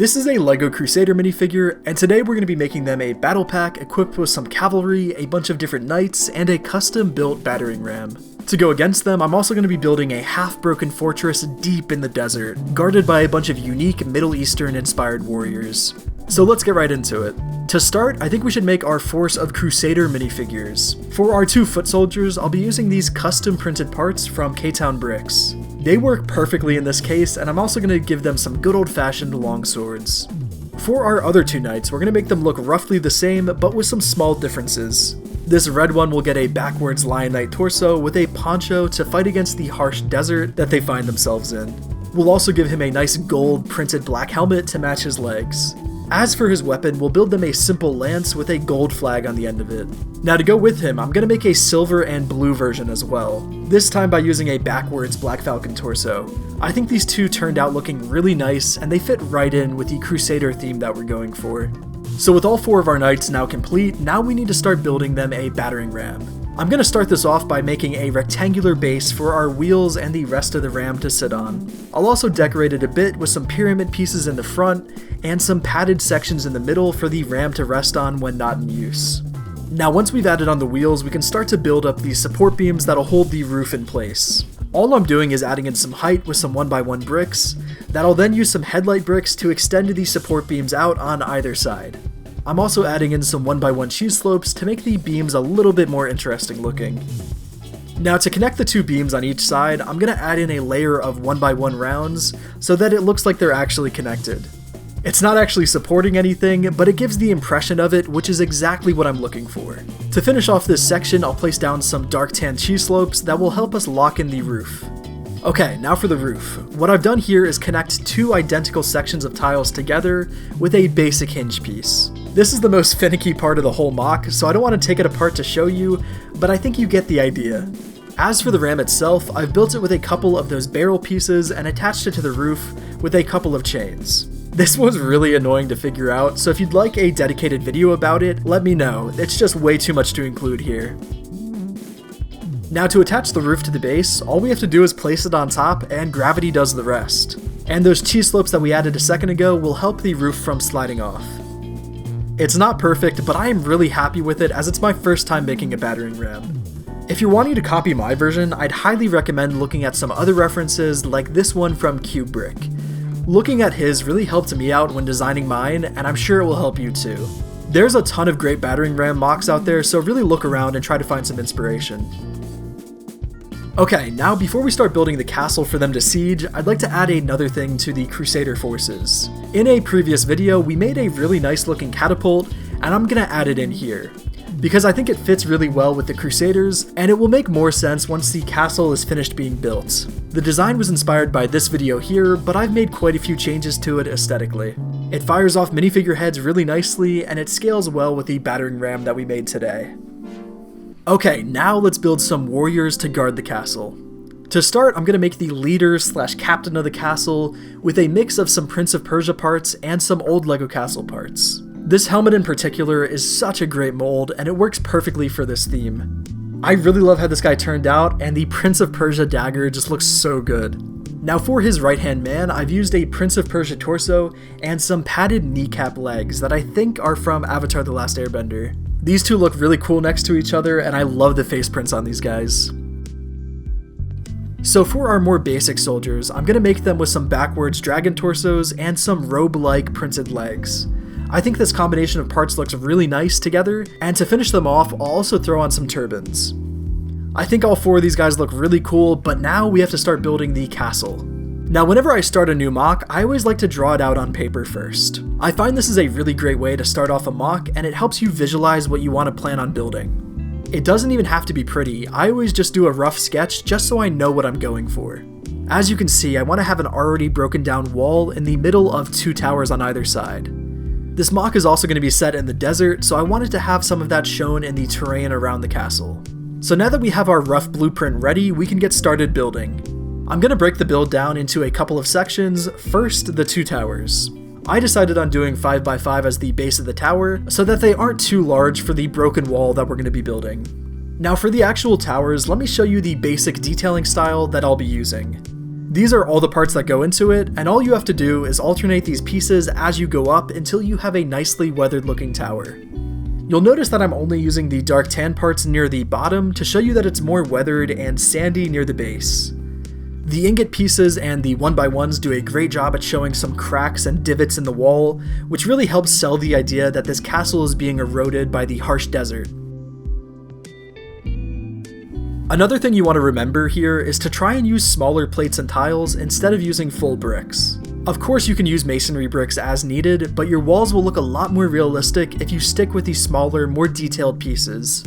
This is a LEGO Crusader minifigure, and today we're going to be making them a battle pack equipped with some cavalry, a bunch of different knights, and a custom-built battering ram. To go against them, I'm also going to be building a half-broken fortress deep in the desert, guarded by a bunch of unique Middle Eastern-inspired warriors. So let's get right into it. To start, I think we should make our force of Crusader minifigures. For our two foot soldiers, I'll be using these custom printed parts from K-Town Bricks. They work perfectly in this case, and I'm also going to give them some good old-fashioned long swords. For our other two knights, we're going to make them look roughly the same, but with some small differences. This red one will get a backwards lion knight torso with a poncho to fight against the harsh desert that they find themselves in. We'll also give him a nice gold printed black helmet to match his legs. As for his weapon, we'll build them a simple lance with a gold flag on the end of it. Now to go with him, I'm going to make a silver and blue version as well, this time by using a backwards Black Falcon torso. I think these two turned out looking really nice, and they fit right in with the Crusader theme that we're going for. So with all four of our knights now complete, now we need to start building them a battering ram. I'm going to start this off by making a rectangular base for our wheels and the rest of the ram to sit on. I'll also decorate it a bit with some pyramid pieces in the front and some padded sections in the middle for the ram to rest on when not in use. Now once we've added on the wheels, we can start to build up these support beams that'll hold the roof in place. All I'm doing is adding in some height with some 1x1 bricks, that'll then use some headlight bricks to extend these support beams out on either side. I'm also adding in some 1x1 cheese slopes to make the beams a little bit more interesting looking. Now to connect the two beams on each side, I'm going to add in a layer of 1x1 rounds so that it looks like they're actually connected. It's not actually supporting anything, but it gives the impression of it, which is exactly what I'm looking for. To finish off this section, I'll place down some dark tan cheese slopes that will help us lock in the roof. Okay, now for the roof. What I've done here is connect two identical sections of tiles together with a basic hinge piece. This is the most finicky part of the whole mock, so I don't want to take it apart to show you, but I think you get the idea. As for the ram itself, I've built it with a couple of those barrel pieces and attached it to the roof with a couple of chains. This was really annoying to figure out, so if you'd like a dedicated video about it, let me know. It's just way too much to include here. Now to attach the roof to the base, all we have to do is place it on top and gravity does the rest. And those cheese slopes that we added a second ago will help the roof from sliding off. It's not perfect, but I am really happy with it as it's my first time making a battering ram. If you're wanting to copy my version, I'd highly recommend looking at some other references like this one from Cube Brick. Looking at his really helped me out when designing mine, and I'm sure it will help you too. There's a ton of great battering ram mocks out there, so really look around and try to find some inspiration. Okay, now before we start building the castle for them to siege, I'd like to add another thing to the Crusader forces. In a previous video, we made a really nice looking catapult, and I'm gonna add it in here, because I think it fits really well with the Crusaders, and it will make more sense once the castle is finished being built. The design was inspired by this video here, but I've made quite a few changes to it aesthetically. It fires off minifigure heads really nicely, and it scales well with the battering ram that we made today. Okay, now let's build some warriors to guard the castle. To start, I'm going to make the leader / captain of the castle with a mix of some Prince of Persia parts and some old LEGO castle parts. This helmet in particular is such a great mold, and it works perfectly for this theme. I really love how this guy turned out, and the Prince of Persia dagger just looks so good. Now for his right-hand man, I've used a Prince of Persia torso and some padded kneecap legs that I think are from Avatar: The Last Airbender. These two look really cool next to each other, and I love the face prints on these guys. So for our more basic soldiers, I'm going to make them with some backwards dragon torsos and some robe-like printed legs. I think this combination of parts looks really nice together, and to finish them off, I'll also throw on some turbans. I think all four of these guys look really cool, but now we have to start building the castle. Now whenever I start a new mock, I always like to draw it out on paper first. I find this is a really great way to start off a mock, and it helps you visualize what you want to plan on building. It doesn't even have to be pretty, I always just do a rough sketch just so I know what I'm going for. As you can see, I want to have an already broken down wall in the middle of two towers on either side. This mock is also going to be set in the desert, so I wanted to have some of that shown in the terrain around the castle. So now that we have our rough blueprint ready, we can get started building. I'm going to break the build down into a couple of sections. First, the two towers. I decided on doing 5x5 as the base of the tower, so that they aren't too large for the broken wall that we're going to be building. Now for the actual towers, let me show you the basic detailing style that I'll be using. These are all the parts that go into it, and all you have to do is alternate these pieces as you go up until you have a nicely weathered looking tower. You'll notice that I'm only using the dark tan parts near the bottom to show you that it's more weathered and sandy near the base. The ingot pieces and the 1x1s do a great job at showing some cracks and divots in the wall, which really helps sell the idea that this castle is being eroded by the harsh desert. Another thing you want to remember here is to try and use smaller plates and tiles instead of using full bricks. Of course you can use masonry bricks as needed, but your walls will look a lot more realistic if you stick with these smaller, more detailed pieces.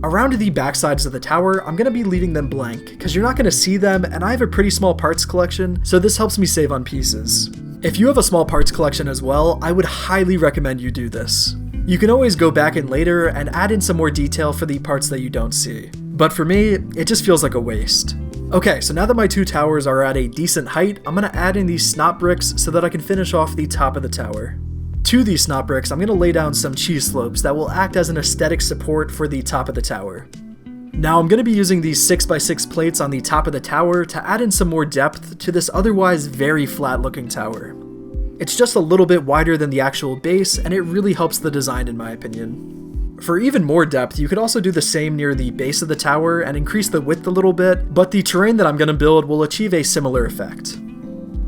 Around the back sides of the tower, I'm going to be leaving them blank, because you're not going to see them, and I have a pretty small parts collection, so this helps me save on pieces. If you have a small parts collection as well, I would highly recommend you do this. You can always go back in later and add in some more detail for the parts that you don't see. But for me, it just feels like a waste. Okay, so now that my two towers are at a decent height, I'm going to add in these snot bricks so that I can finish off the top of the tower. To these snot bricks, I'm going to lay down some cheese slopes that will act as an aesthetic support for the top of the tower. Now I'm going to be using these 6x6 plates on the top of the tower to add in some more depth to this otherwise very flat looking tower. It's just a little bit wider than the actual base, and it really helps the design in my opinion. For even more depth, you could also do the same near the base of the tower and increase the width a little bit, but the terrain that I'm going to build will achieve a similar effect.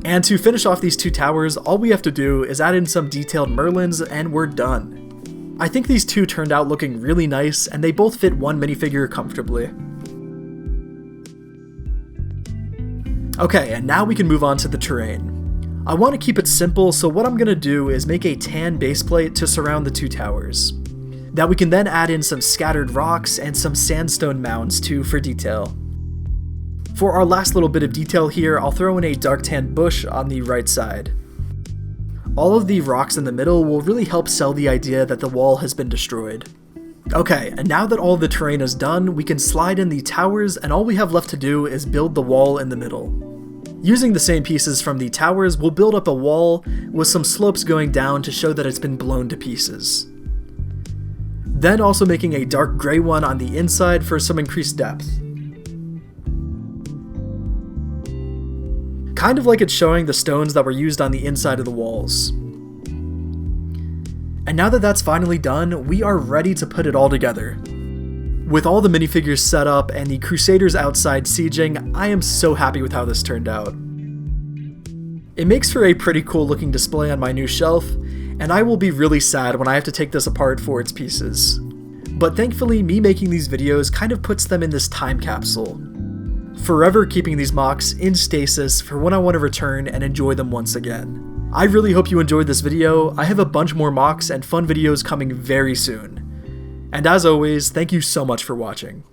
And to finish off these two towers, all we have to do is add in some detailed merlins and we're done. I think these two turned out looking really nice, and they both fit one minifigure comfortably. Okay, and now we can move on to the terrain. I want to keep it simple, so what I'm going to do is make a tan base plate to surround the two towers. That we can then add in some scattered rocks and some sandstone mounds too for detail. For our last little bit of detail here, I'll throw in a dark tan bush on the right side. All of the rocks in the middle will really help sell the idea that the wall has been destroyed. Okay, and now that all the terrain is done, we can slide in the towers, and all we have left to do is build the wall in the middle. Using the same pieces from the towers, we'll build up a wall with some slopes going down to show that it's been blown to pieces. Then also making a dark gray one on the inside for some increased depth. Kind of like it's showing the stones that were used on the inside of the walls. And now that that's finally done, we are ready to put it all together. With all the minifigures set up and the Crusaders outside sieging, I am so happy with how this turned out. It makes for a pretty cool looking display on my new shelf, and I will be really sad when I have to take this apart for its pieces. But thankfully, me making these videos kind of puts them in this time capsule, forever keeping these mocks in stasis for when I want to return and enjoy them once again. I really hope you enjoyed this video. I have a bunch more mocks and fun videos coming very soon. And as always, thank you so much for watching.